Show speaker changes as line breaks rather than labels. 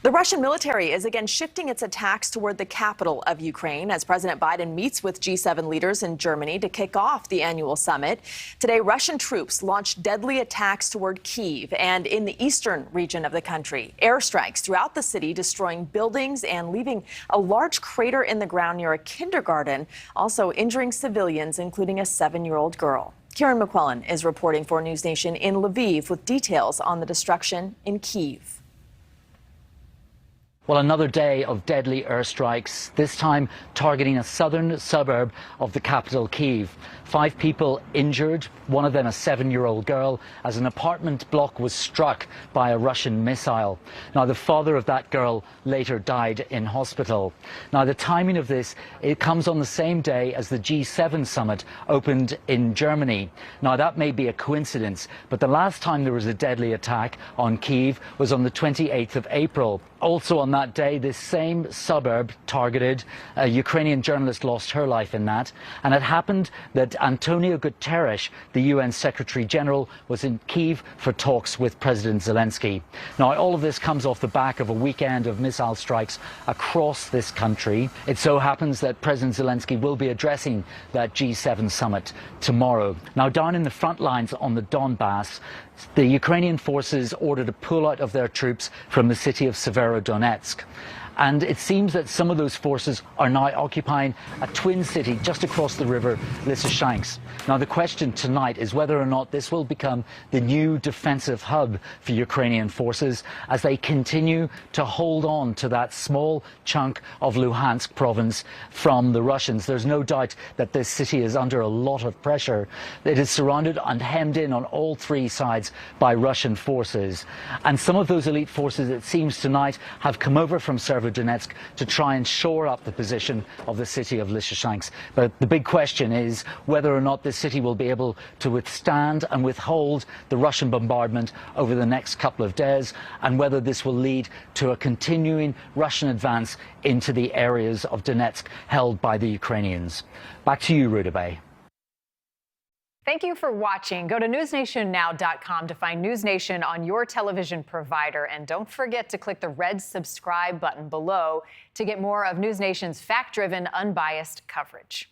The Russian military is again shifting its attacks toward the capital of Ukraine as President Biden meets with G7 leaders in Germany to kick off the annual summit. Today, Russian troops launched deadly attacks toward Kyiv and in the eastern region of the country. Airstrikes throughout the city, destroying buildings and leaving a large crater in the ground near a kindergarten, also injuring civilians, including a 7-year-old girl. Kieran McQuillan is reporting for NewsNation in Lviv with details on the destruction in Kyiv.
Well, another day of deadly airstrikes, this time targeting a southern suburb of the capital, Kyiv. 5 people injured, one of them a 7-year-old girl, as an apartment block was struck by a Russian missile. Now, the father of that girl later died in hospital. Now, the timing of this, it comes on the same day as the G7 summit opened in Germany. Now, that may be a coincidence, but the last time there was a deadly attack on Kyiv was on the 28th of April. Also on that day, this same suburb targeted, a Ukrainian journalist lost her life in that, and it happened that Antonio Guterres, the UN Secretary General, was in Kyiv for talks with President Zelensky. Now, all of this comes off the back of a weekend of missile strikes across this country. It so happens that President Zelensky will be addressing that G7 summit tomorrow. Now, down in the front lines on the Donbass, the Ukrainian forces ordered a pull-out of their troops from the city of Severodonetsk. And it seems that some of those forces are now occupying a twin city just across the river, Lysychansk. Now, the question tonight is whether or not this will become the new defensive hub for Ukrainian forces as they continue to hold on to that small chunk of Luhansk province from the Russians. There's no doubt that this city is under a lot of pressure. It is surrounded and hemmed in on all 3 sides by Russian forces. And some of those elite forces, it seems tonight, have come over from Severodonetsk to try and shore up the position of the city of Lysychansk. But the big question is whether or not this city will be able to withstand and withhold the Russian bombardment over the next couple of days, and whether this will lead to a continuing Russian advance into the areas of Donetsk held by the Ukrainians. Back to you, Rudabeh.
Thank you for watching. Go to newsnationnow.com to find NewsNation on your television provider. And don't forget to click the red subscribe button below to get more of NewsNation's fact-driven, unbiased coverage.